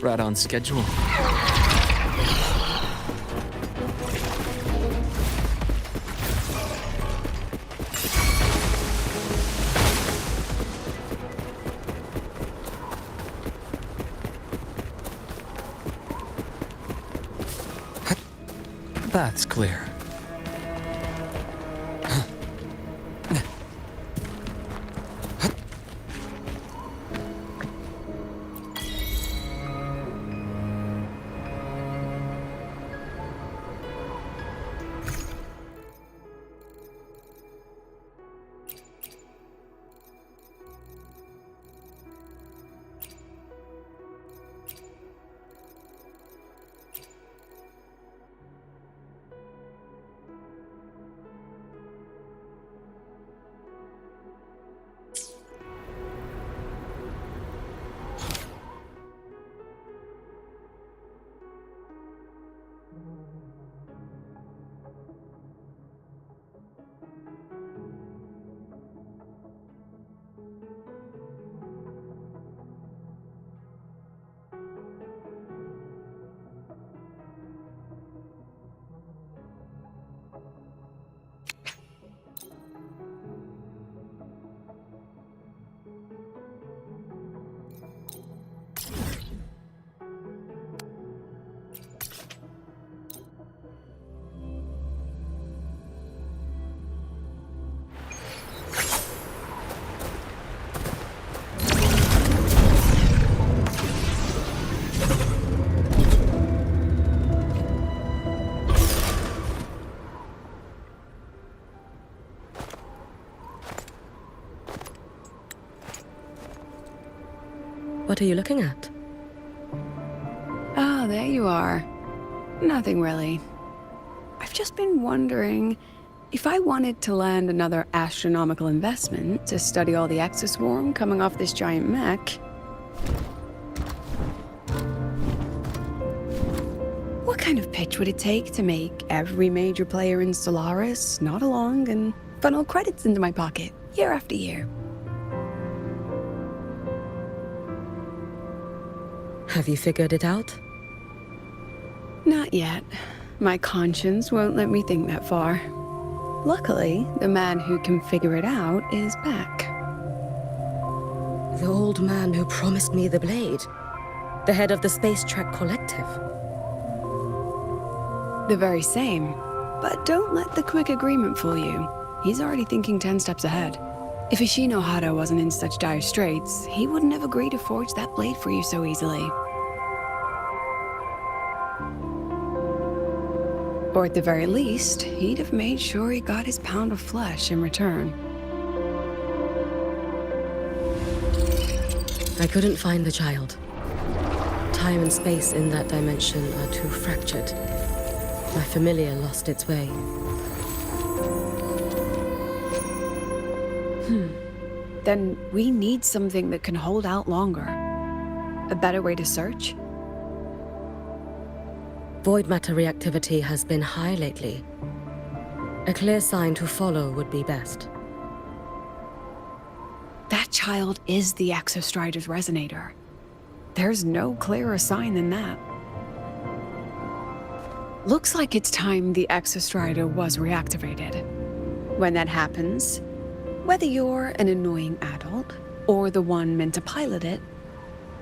Right on schedule. That's clear. What are you looking at? Oh, there you are. Nothing really. I've just been wondering if I wanted to land another astronomical investment to study all the exoswarm coming off this giant mech. What kind of pitch would it take to make every major player in Solaris nod along and funnel credits into my pocket year after year? Have you figured it out? Not yet. My conscience won't let me think that far. Luckily, the man who can figure it out is back. The old man who promised me the blade. The head of the Space Trek Collective. The very same. But don't let the quick agreement fool you. He's already thinking 10 steps ahead. If Ishino Hado wasn't in such dire straits, he wouldn't have agreed to forge that blade for you so easily. Or at the very least, he'd have made sure he got his pound of flesh in return. I couldn't find the child. Time and space in that dimension are too fractured. My familiar lost its way. Then we need something that can hold out longer. A better way to search? Void matter reactivity has been high lately. A clear sign to follow would be best. That child is the Exostrider's resonator. There's no clearer sign than that. Looks like it's time the Exostrider was reactivated. When that happens, whether you're an annoying adult or the one meant to pilot it,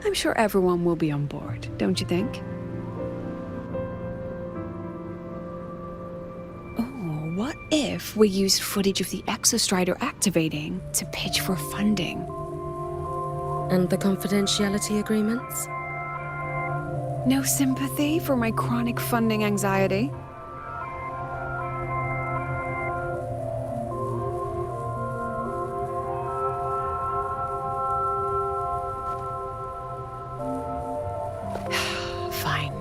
I'm sure everyone will be on board, don't you think? Oh, what if we used footage of the Exostrider activating to pitch for funding? And the confidentiality agreements? No sympathy for my chronic funding anxiety? Fine.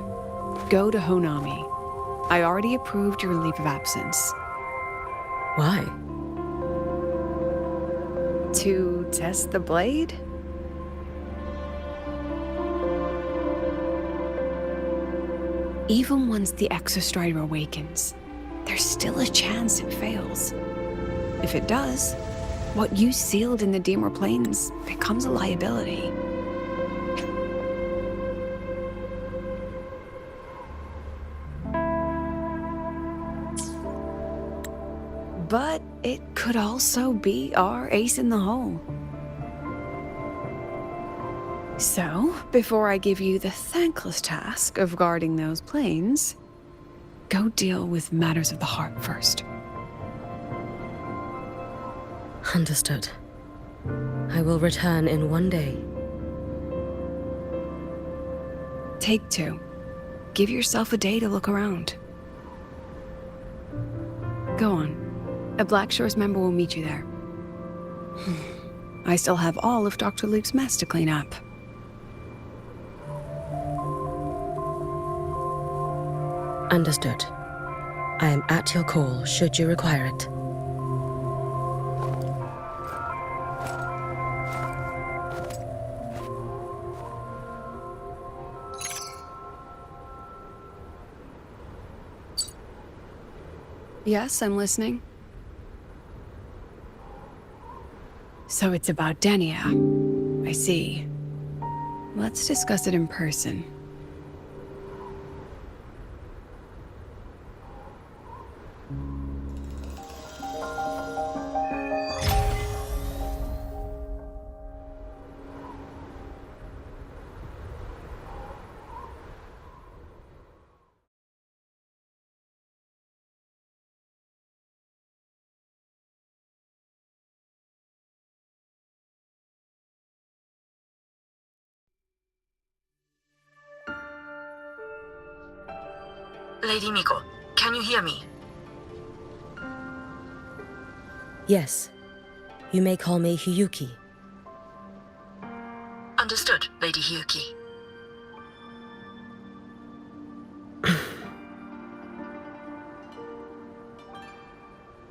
Go to Honami. I already approved your leave of absence. Why? To test the blade? Even once the Exostrider awakens, there's still a chance it fails. If it does, what you sealed in the Dimmer Plains becomes a liability. But it could also be our ace in the hole. So, before I give you the thankless task of guarding those planes, go deal with matters of the heart first. Understood. I will return in 1 day. Take 2. Give yourself a day to look around. Go on. A Black Shores member will meet you there. I still have all of Dr. Luke's mess to clean up. Understood. I am at your call should you require it. Yes, I'm listening. So it's about Denia. I see. Let's discuss it in person. Lady Miko, can you hear me? Yes. You may call me Hiyuki. Understood, Lady Hyuki.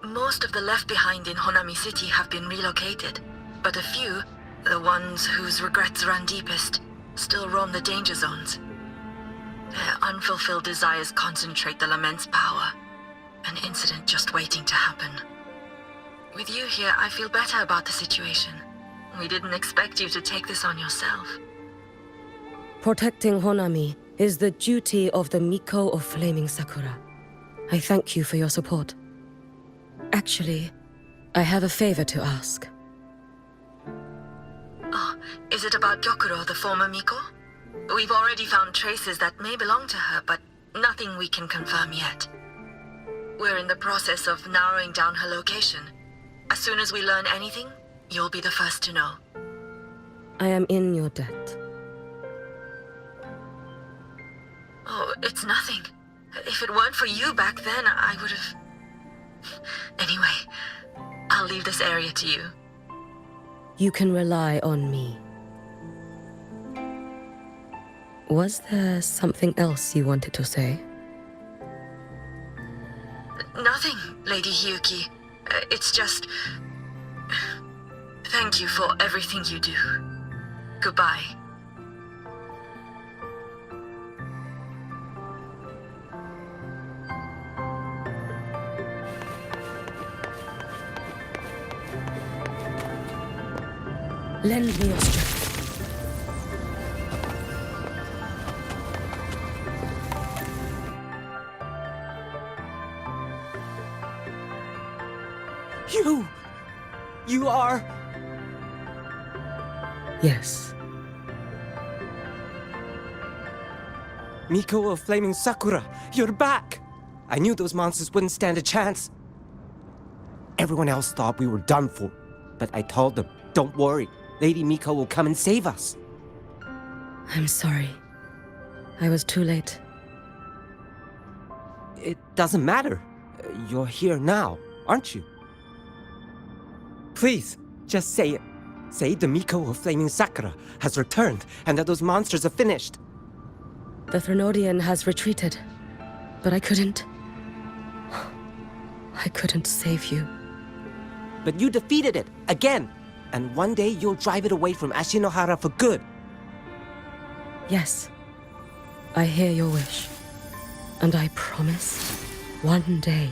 Most of the left behind in Honami City have been relocated, but a few, the ones whose regrets run deepest, still roam the danger zones. Their unfulfilled desires concentrate the Lament's power, an incident just waiting to happen. With you here, I feel better about the situation. We didn't expect you to take this on yourself. Protecting Honami is the duty of the Miko of Flaming Sakura. I thank you for your support. Actually, I have a favor to ask. Oh, is it about Gyokuro, the former Miko? We've already found traces that may belong to her, but nothing we can confirm yet. We're in the process of narrowing down her location. As soon as we learn anything, you'll be the first to know. I am in your debt. Oh, it's nothing. If it weren't for you back then, I would have... Anyway, I'll leave this area to you. You can rely on me. Was there something else you wanted to say? Nothing, Lady Hyuki. It's just... Thank you for everything you do. Goodbye. Lend me your strength. You are... Yes. Miko of Flaming Sakura, you're back! I knew those monsters wouldn't stand a chance. Everyone else thought we were done for, but I told them, don't worry, Lady Miko will come and save us. I'm sorry. I was too late. It doesn't matter. You're here now, aren't you? Please, just say it. Say the Miko of Flaming Sakura has returned and that those monsters are finished. The Threnodian has retreated, but I couldn't save you. But you defeated it, again! And one day you'll drive it away from Ashinohara for good. Yes, I hear your wish. And I promise, one day...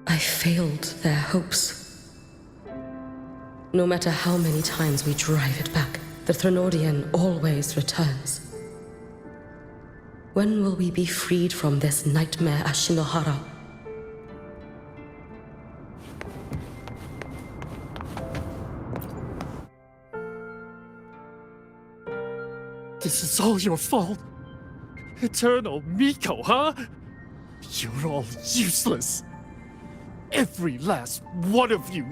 I failed their hopes. No matter how many times we drive it back, the Threnodian always returns. When will we be freed from this nightmare Ashinohara? This is all your fault. Eternal Miko, huh? You're all useless. Every last one of you.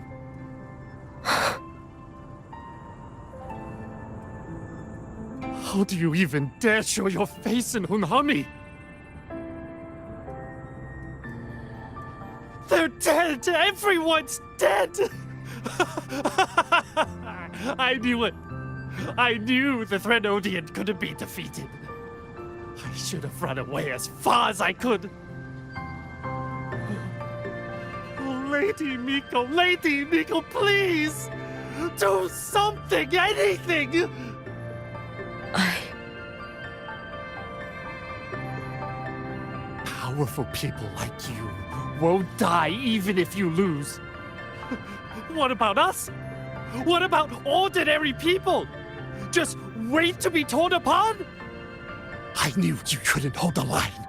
How do you even dare show your face in Hunhami? They're dead! Everyone's dead! I knew it. I knew the Threnodian couldn't be defeated. I should have run away as far as I could. Oh, Lady Miko, please! Do something, anything! Powerful people like you won't die even if you lose. What about us? What about ordinary people? Just wait to be torn apart? I knew you couldn't hold the line.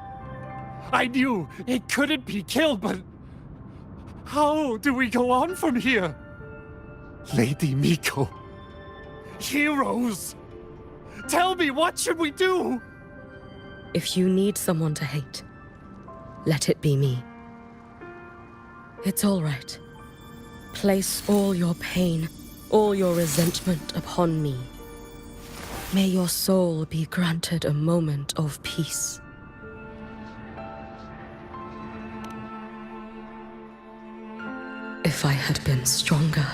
I knew it couldn't be killed, but how do we go on from here? Lady Miko, heroes, tell me, what should we do? If you need someone to hate, let it be me. It's all right. Place all your pain, all your resentment upon me. May your soul be granted a moment of peace. If I had been stronger,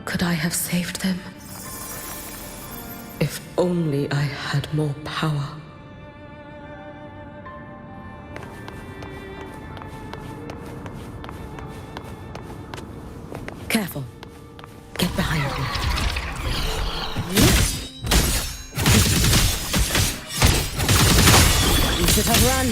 could I have saved them? If only I had more power. Careful. Get behind me. You should have run.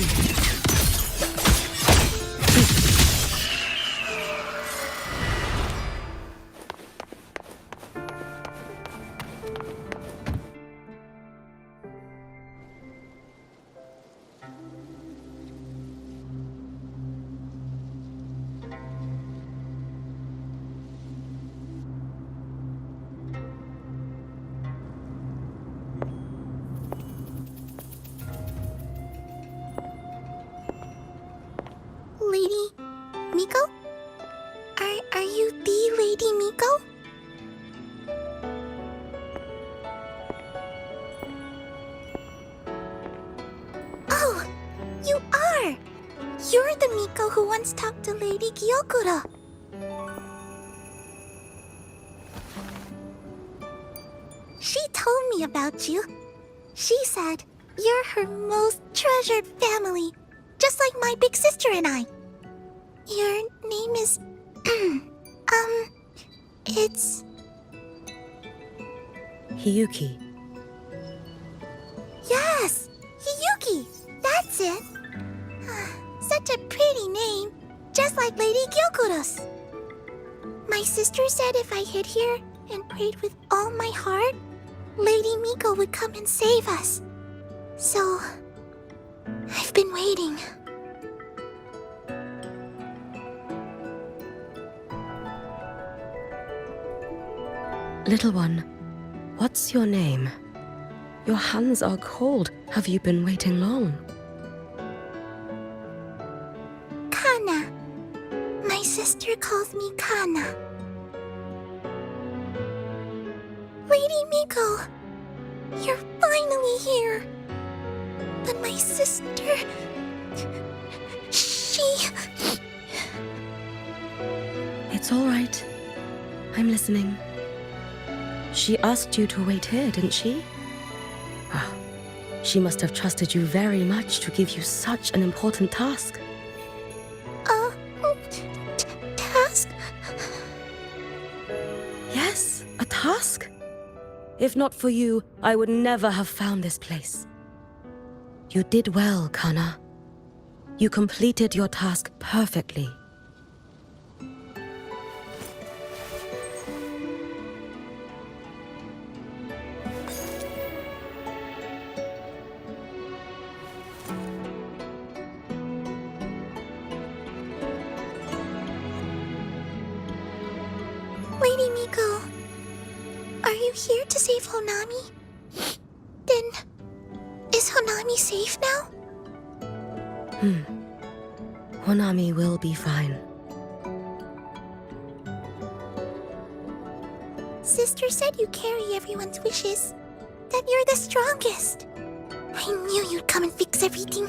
Lady Miko? Are you the Lady Miko? Oh, you are! You're the Miko who once talked to Lady Gyokuro. She told me about you. She said you're her most treasured family, just like my big sister and I. Your name is... it's... Hiyuki. Yes! Hiyuki! That's it! Such a pretty name, just like Lady Gyokuro's. My sister said if I hid here and prayed with all my heart, Lady Miko would come and save us. So... I've been waiting. Little one, what's your name? Your hands are cold. Have you been waiting long? Kana. My sister calls me Kana. Lady Miko, you're finally here. But my sister... she... It's all right. I'm listening. She asked you to wait here, didn't she? Ah, she must have trusted you very much to give you such an important task. Task? Yes, a task. If not for you, I would never have found this place. You did well, Kana. You completed your task perfectly. Lady Miko, are you here to save Honami? Then, is Honami safe now? Honami will be fine. Sister said you carry everyone's wishes, that you're the strongest. I knew you'd come and fix everything.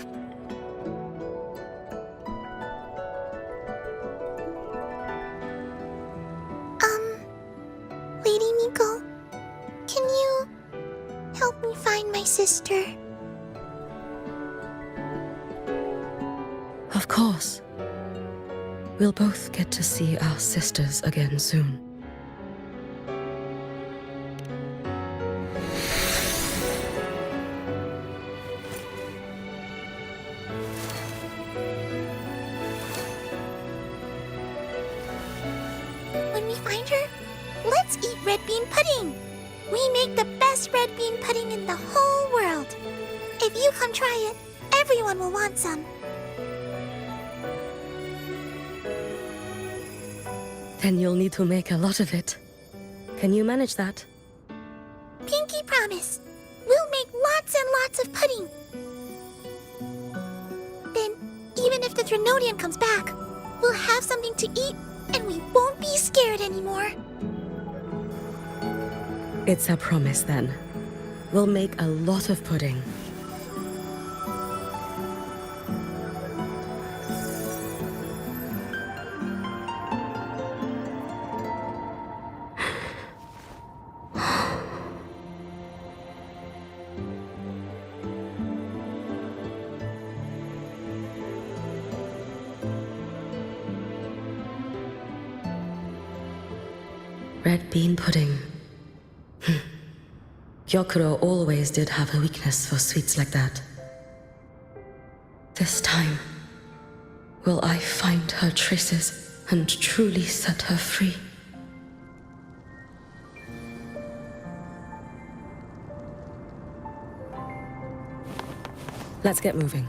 Lady Miko, can you help me find my sister? Of course. We'll both get to see our sisters again soon. When we find her, let's eat red bean pudding. We make the best red bean pudding in the whole world. If you come try it, everyone will want some. Then you'll need to make a lot of it. Can you manage that? Pinky promise. We'll make lots and lots of pudding. Then, even if the Trinodian comes back, we'll have something to eat and we won't be scared anymore. It's a promise then. We'll make a lot of pudding. Red bean pudding. Gyokuro always did have a weakness for sweets like that. This time, will I find her traces and truly set her free? Let's get moving.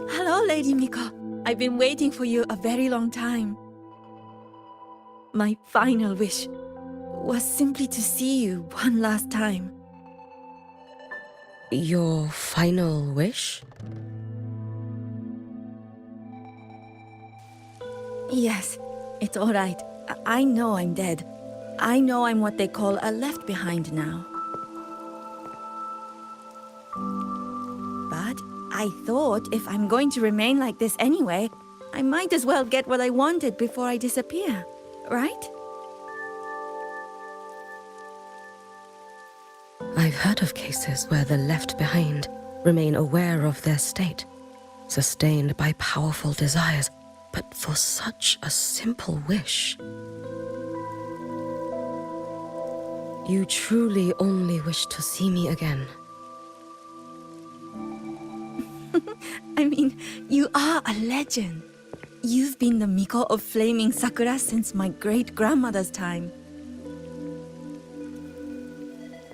Hello, Lady Miko. I've been waiting for you a very long time. My final wish was simply to see you one last time. Your final wish? Yes, it's all right. I know I'm dead. I know I'm what they call a left behind now. But I thought if I'm going to remain like this anyway, I might as well get what I wanted before I disappear, right? I've heard of cases where the left behind remain aware of their state, sustained by powerful desires, but for such a simple wish. You truly only wish to see me again. I mean, you are a legend. You've been the Miko of Flaming Sakura since my great-grandmother's time.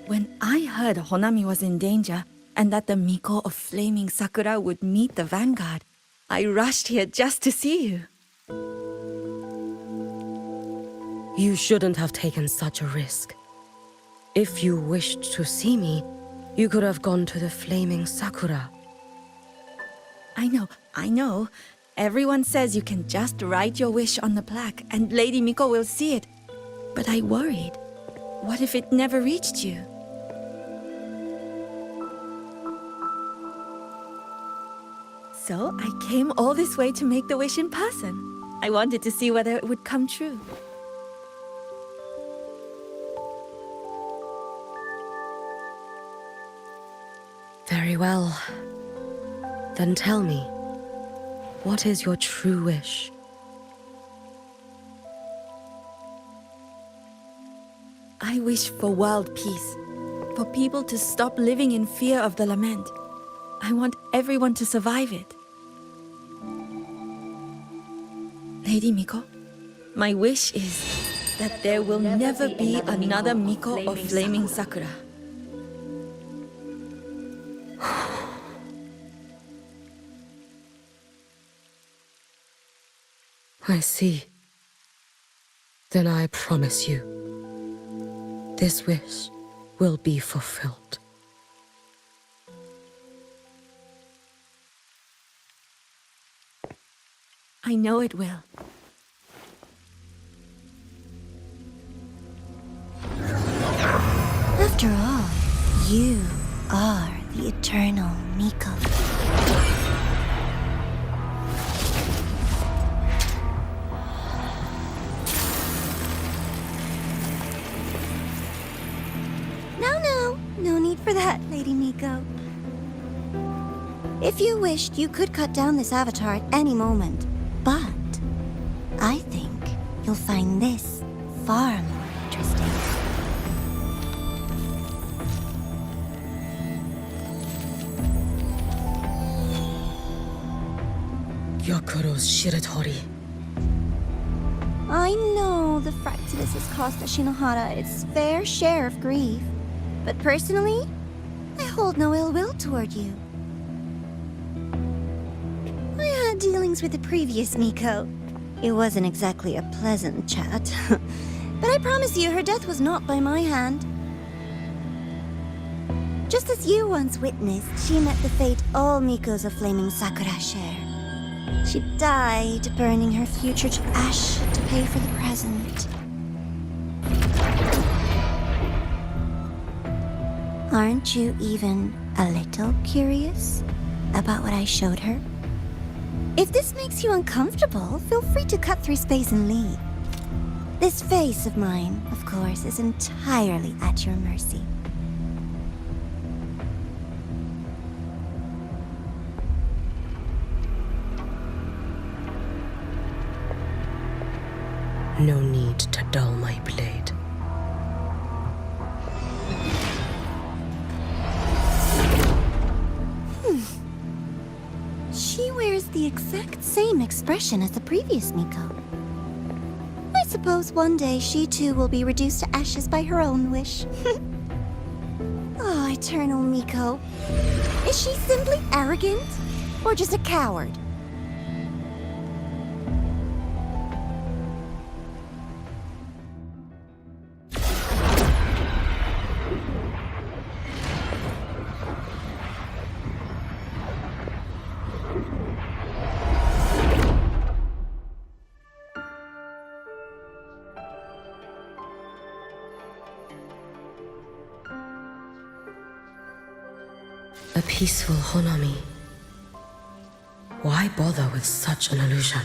When I heard Honami was in danger and that the Miko of Flaming Sakura would meet the vanguard, I rushed here just to see you. You shouldn't have taken such a risk. If you wished to see me, you could have gone to the Flaming Sakura. I know. Everyone says you can just write your wish on the plaque and Lady Miko will see it. But I worried. What if it never reached you? So I came all this way to make the wish in person. I wanted to see whether it would come true. Very well. Then tell me, what is your true wish? I wish for world peace, for people to stop living in fear of the lament. I want everyone to survive it. Lady Miko, my wish is that there will never be another Miko of Flaming Sakura. I see. Then I promise you, this wish will be fulfilled. I know it will. After all, you are the eternal Miko. No need for that, Lady Miko. If you wished, you could cut down this avatar at any moment. But I think you'll find this far more interesting. Gyokuro's Shiratori. I know the Fractivus has cost the Shinohara its fair share of grief. But personally, I hold no ill will toward you. I had dealings with the previous Miko. It wasn't exactly a pleasant chat. But I promise you, her death was not by my hand. Just as you once witnessed, she met the fate all Mikos of Flaming Sakura share. She died, burning her future to ash to pay for the present. Aren't you even a little curious? about what I showed her? If this makes you uncomfortable, feel free to cut through space and leave. This face of mine, of course, is entirely at your mercy. No need to dull my blade. She wears the exact same expression as the previous Miko. I suppose one day she too will be reduced to ashes by her own wish. Oh, Eternal Miko. Is she simply arrogant? Or just a coward? A peaceful Honami. Why bother with such an illusion?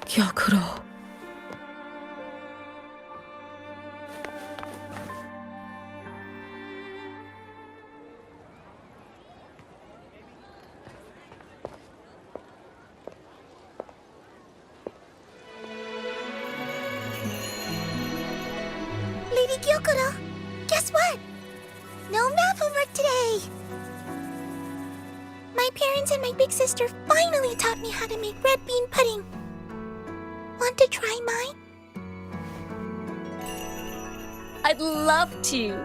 Gyakuro. Lady Gyokuro, guess what? No math homework today! My parents and my big sister finally taught me how to make red bean pudding. Want to try mine? I'd love to.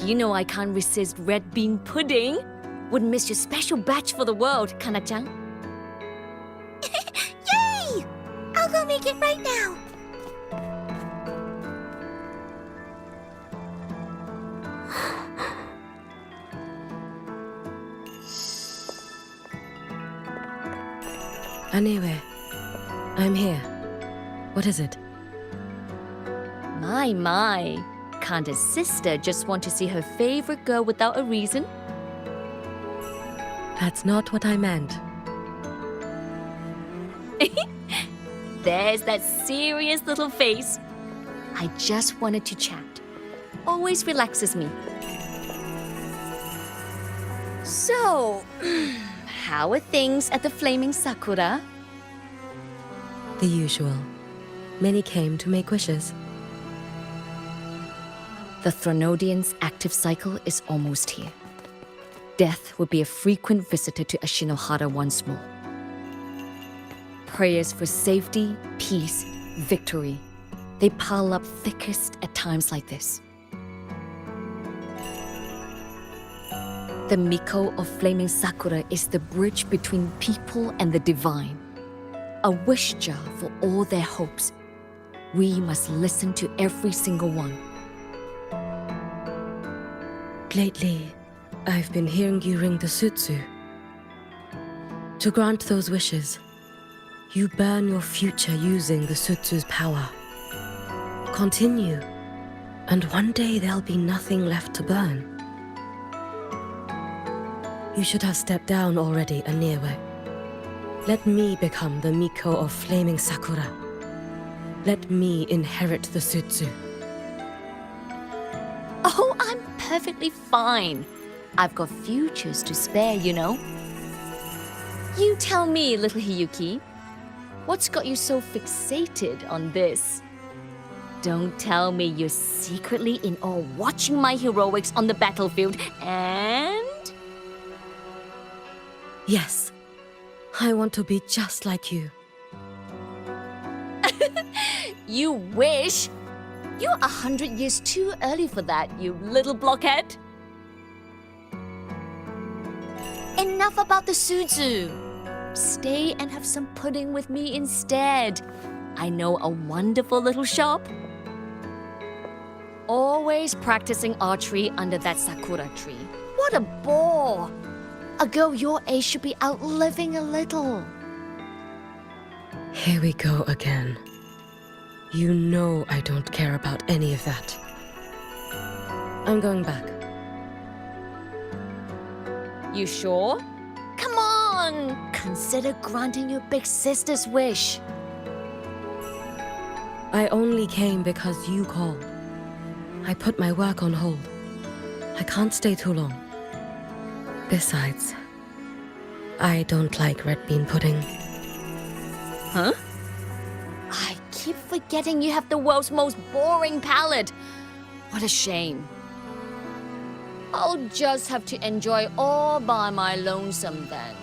You know I can't resist red bean pudding. Wouldn't miss your special batch for the world, Kana-chan. Yay! I'll go make it right now. Anyway, I'm here. What is it? My. Can't a sister just want to see her favorite girl without a reason? That's not what I meant. There's that serious little face. I just wanted to chat. Always relaxes me. So, how are things at the Flaming Sakura? The usual. Many came to make wishes. The Thronodian's active cycle is almost here. Death will be a frequent visitor to Ashinohara once more. Prayers for safety, peace, victory. They pile up thickest at times like this. The Miko of Flaming Sakura is the bridge between people and the divine. A wish jar for all their hopes. We must listen to every single one. Lately, I've been hearing you ring the sutsu. To grant those wishes, you burn your future using the sutsu's power. Continue, and one day there'll be nothing left to burn. You should have stepped down already, Aniewe. Let me become the Miko of Flaming Sakura. Let me inherit the sutsu. Oh, I'm perfectly fine. I've got futures to spare, you know. You tell me, little Hiyuki, what's got you so fixated on this? Don't tell me you're secretly in awe watching my heroics on the battlefield and... Yes, I want to be just like you. You wish? You're 100 years too early for that, you little blockhead. Enough about the sutsu. Stay and have some pudding with me instead. I know a wonderful little shop. Always practicing archery under that sakura tree. What a bore! A girl your age should be out living a little. Here we go again. You know I don't care about any of that. I'm going back. You sure? Come on! Consider granting your big sister's wish. I only came because you called. I put my work on hold. I can't stay too long. Besides, I don't like red bean pudding. Huh? I keep forgetting you have the world's most boring palate. What a shame. I'll just have to enjoy all by my lonesome then.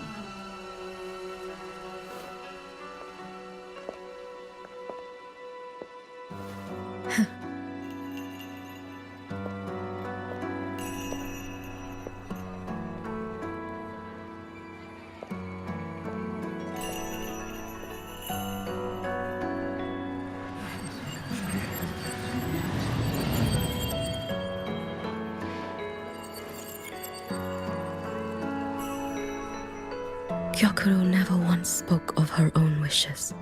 Gyokuro never once spoke of her own wishes.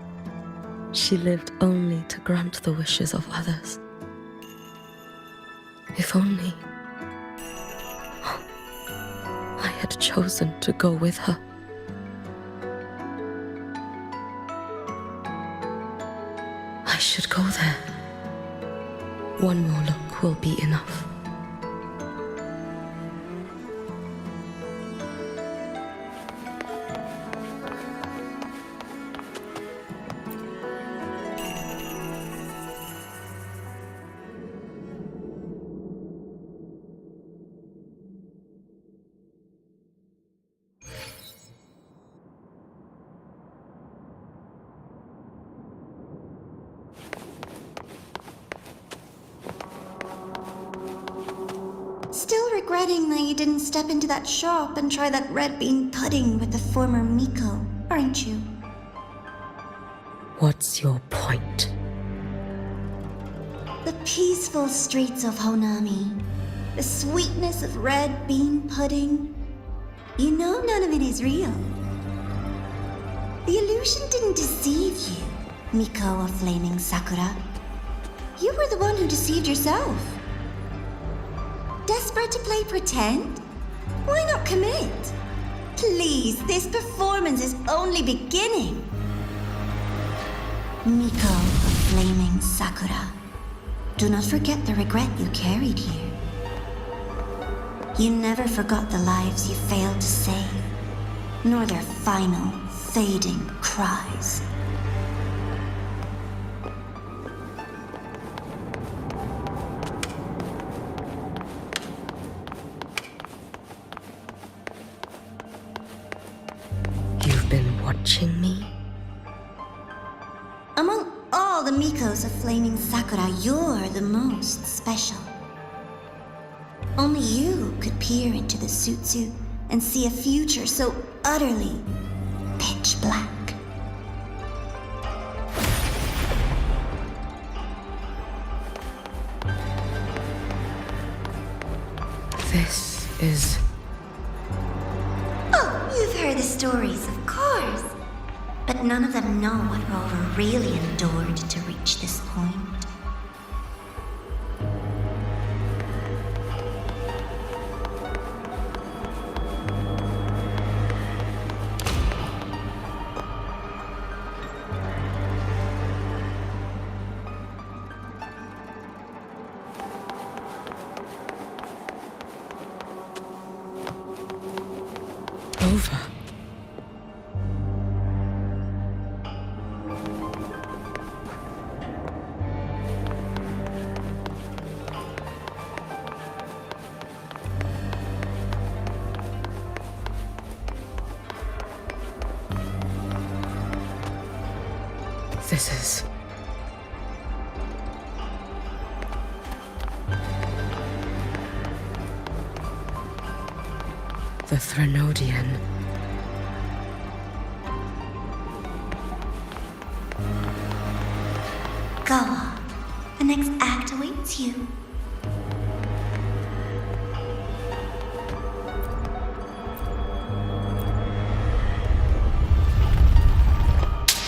She lived only to grant the wishes of others. If only I had chosen to go with her. I should go there. One more look will be enough. Still regretting that you didn't step into that shop and try that red bean pudding with the former Miko, aren't you? What's your point? The peaceful streets of Honami, the sweetness of red bean pudding. You know none of it is real. The illusion didn't deceive you, Miko of Flaming Sakura. You were the one who deceived yourself. Desperate to play pretend? Why not commit? Please, this performance is only beginning. Miko of Flaming Sakura, do not forget the regret you carried here. You never forgot the lives you failed to save, nor their final, fading cries. You've been watching me? Among all the Mikos of Flaming Sakura, you're the most special. Only you could peer into the Sutsu and see a future so utterly pitch black. This is... Oh, you've heard the stories, of course. But none of them know what Rover really endured to reach this point. over. This is... the Threnodian. Go on. The next act awaits you.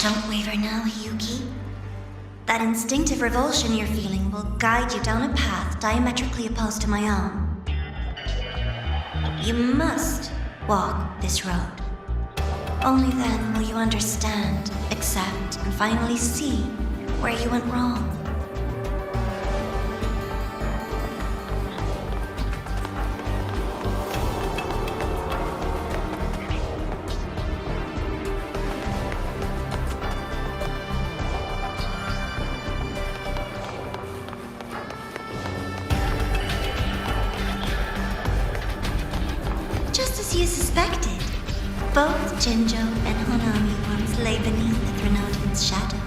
Don't waver now, Hiyuki. That instinctive revulsion you're feeling will guide you down a path diametrically opposed to my own. You must walk this road. Only then will you understand, accept, and finally see where you went wrong. Just as you suspected, both Jinjo and Honami once lay beneath the Threnodian's shadow.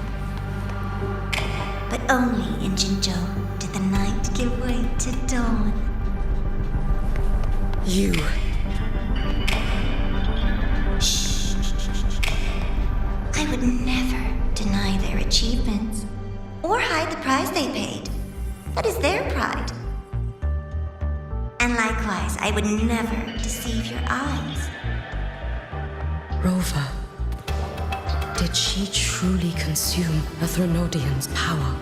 But only in Jinjo did the night give way to dawn. You. Shh. I would never deny their achievements or hide the price they paid. That is their pride. And likewise, I would never deceive your eyes. Rova. Did she truly consume a Threnodian's power?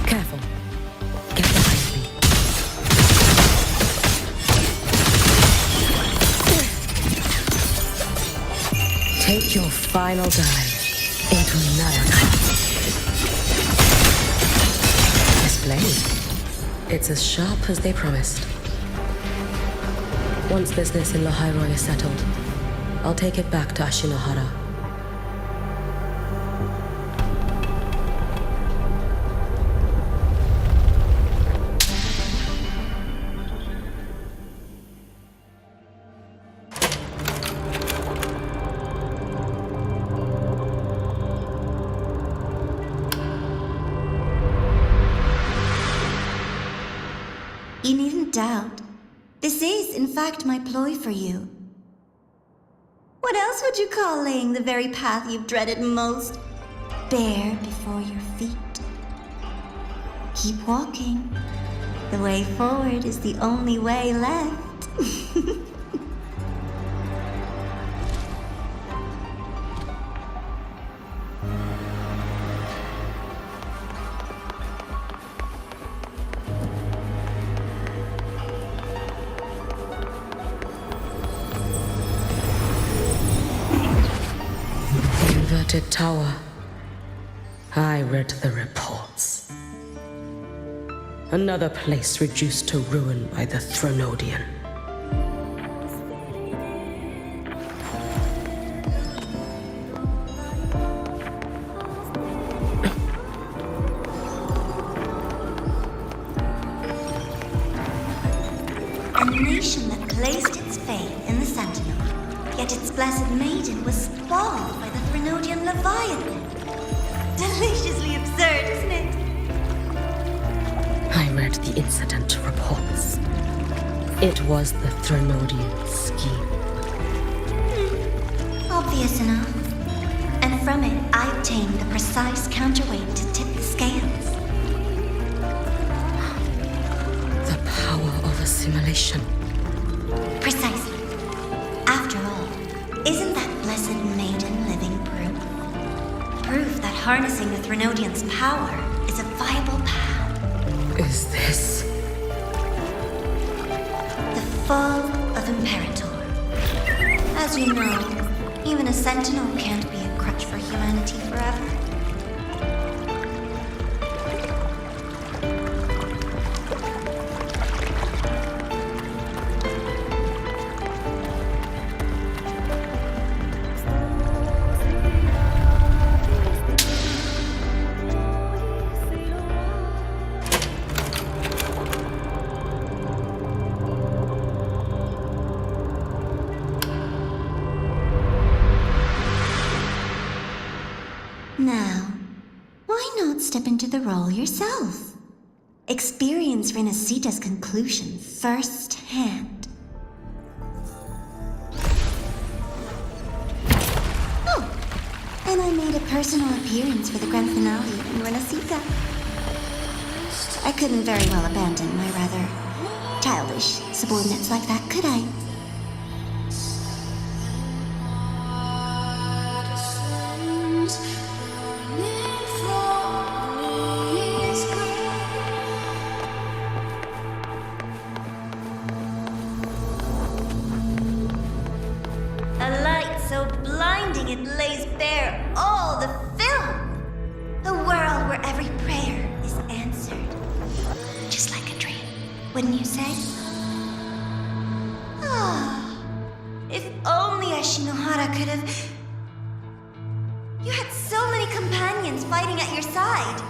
Careful. Get behind me. Take your final dive into Naraka. This blade. It's as sharp as they promised. Once business in Lahai-Roi is settled, I'll take it back to Ashinohara. You needn't doubt. This is, in fact, my ploy for you. What else would you call laying the very path you've dreaded most bare before your feet? Keep walking. The way forward is the only way left. Inverted tower. I read the reports. Another place reduced to ruin by the Threnodian. A nation that placed its faith in the Sentinel, yet its blessed maiden was spoiled by the Threnodian Leviathan. Deliciously absurd, isn't it? I read the incident reports. It was the Threnodian scheme. Obvious enough. And from it, I obtained the precise counterweight to tip the scales. The power of assimilation. Precisely. After all, isn't that blessed maiden living proof? Proof that harnessing the Threnodian's power is a viable path. Is this The fall of Imperator. As you know, even a sentinel can't be a crutch for humanity forever. Now, why not step into the role yourself? Experience Renacita's conclusion firsthand. Oh, and I made a personal appearance for the grand finale in Renacita. I couldn't very well abandon my rather childish subordinates like that, could I? stunning and lays bare all the filth. A world where every prayer is answered. Just like a dream, wouldn't you say? Ah, if only Ashinohara could have... You had so many companions fighting at your side,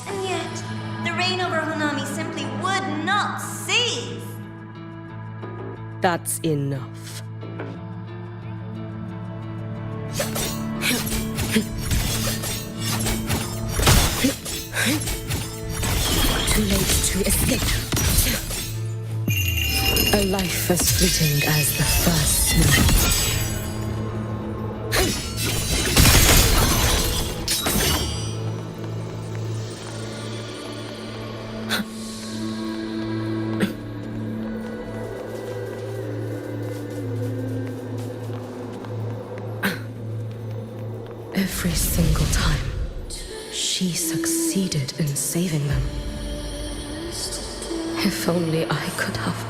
and yet the reign over Honami simply would not cease. That's enough. Too late to escape. A life as fleeting as the first snow. Every single time, she succeeded in saving them. If only I could have.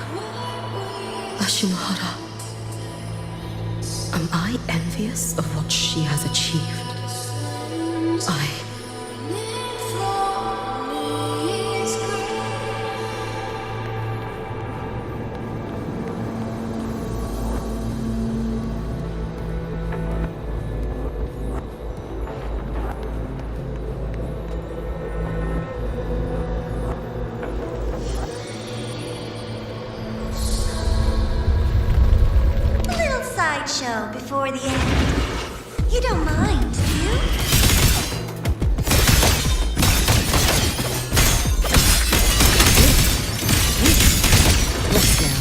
Ashinohara. Am I envious of what she has achieved? Show before the end. You don't mind, do you? Rest now.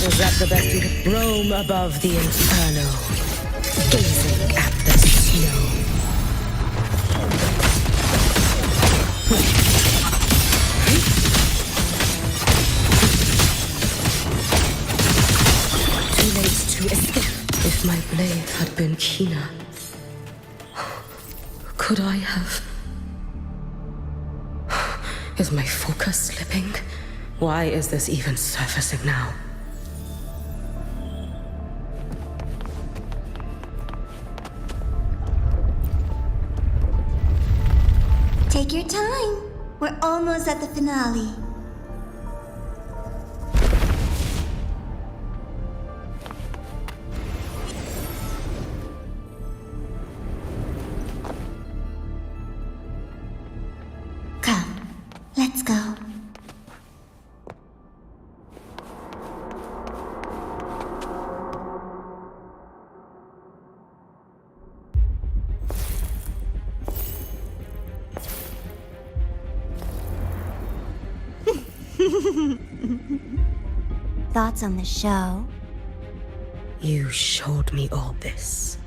Is that the best you could roam above the inferno, gazing at the snow? Too late to escape. If my blade had been keener, could I have... Is my focus slipping? Why is this even surfacing now? Take your time. We're almost at the finale. Come, let's go. Thoughts on the show? You showed me all this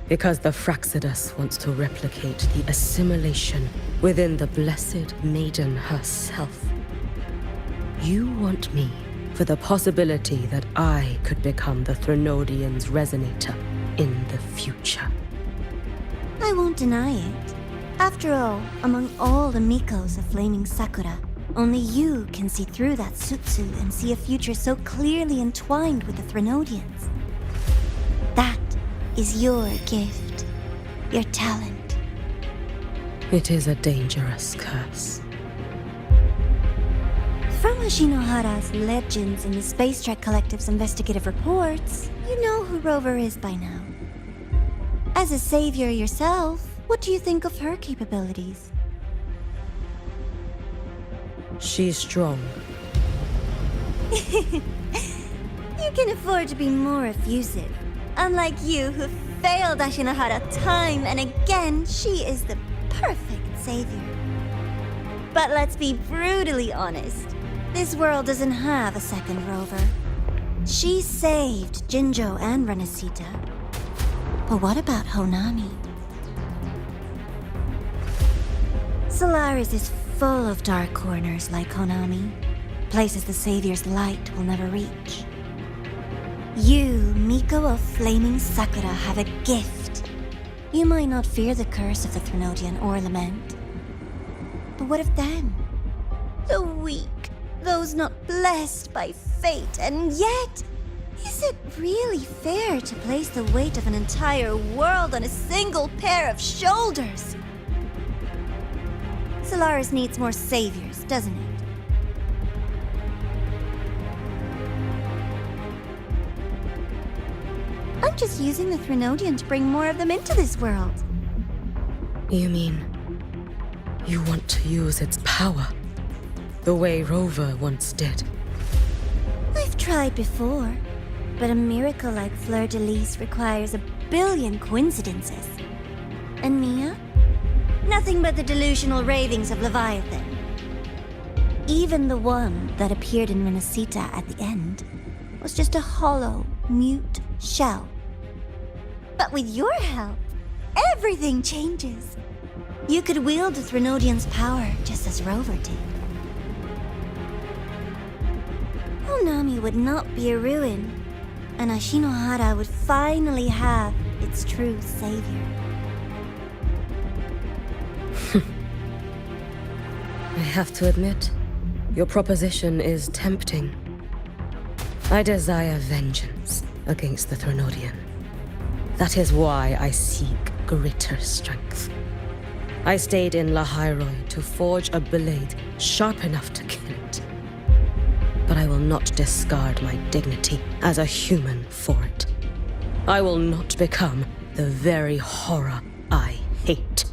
because the Fraxidus wants to replicate the assimilation within the blessed maiden herself. You want me for the possibility that I could become the Threnodian's resonator in the future. I won't deny it. After all, among all the Mikos of Flaming Sakura, only you can see through that Sutsu and see a future so clearly entwined with the Threnodians. That is your gift, your talent. It is a dangerous curse. From Ashinohara's legends and the Space Trek Collective's investigative reports, you know who Rover is by now. As a savior yourself, what do you think of her capabilities? She's strong. You can afford to be more effusive. Unlike you, who failed Ashinohara time and again, she is the perfect savior. But let's be brutally honest. This world doesn't have a second Rover. She saved Jinjo and Renesita. But what about Honami? Solaris is full of dark corners like Honami, places the Savior's light will never reach. You, Miko of Flaming Sakura, have a gift. You might not fear the curse of the Threnodian or Lament. But what of them? The weak, those not blessed by fate, and yet, is it really fair to place the weight of an entire world on a single pair of shoulders? Solaris needs more saviors, doesn't it? I'm just using the Threnodian to bring more of them into this world. You mean you want to use its power the way Rover once did? I've tried before, but a miracle like Fleur-de-Lis requires a billion coincidences. And Mia? Nothing but the delusional ravings of Leviathan. Even the one that appeared in Renacita at the end was just a hollow, mute shell. But with your help, everything changes. You could wield the Threnodian's power just as Rover did. Honami would not be a ruin, and Ashinohara would finally have its true savior. I have to admit, your proposition is tempting. I desire vengeance against the Threnodian. That is why I seek greater strength. I stayed in Lahai-Roi to forge a blade sharp enough to kill it. But I will not discard my dignity as a human for it. I will not become the very horror I hate.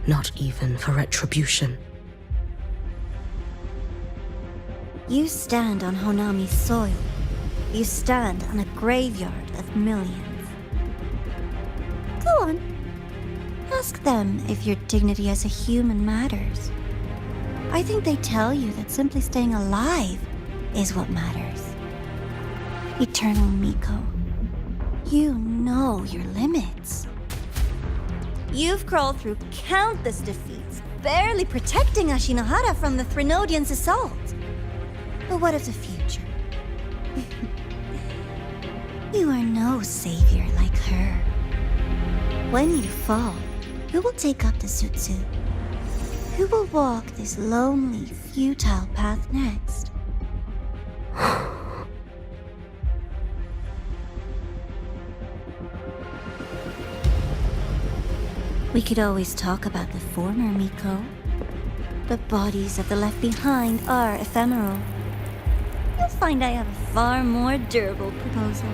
Not even for retribution. You stand on Honami's soil. You stand on a graveyard of millions. Go on. Ask them if your dignity as a human matters. I think they tell you that simply staying alive is what matters. Eternal Miko, you know your limits. You've crawled through countless defeats, barely protecting Ashinohara from the Threnodian's assault. But what of the future? You are no savior like her. When you fall, who will take up the Sutsu? Who will walk this lonely, futile path next? We could always talk about the former Miko. The bodies of the left behind are ephemeral. You'll find I have a far more durable proposal.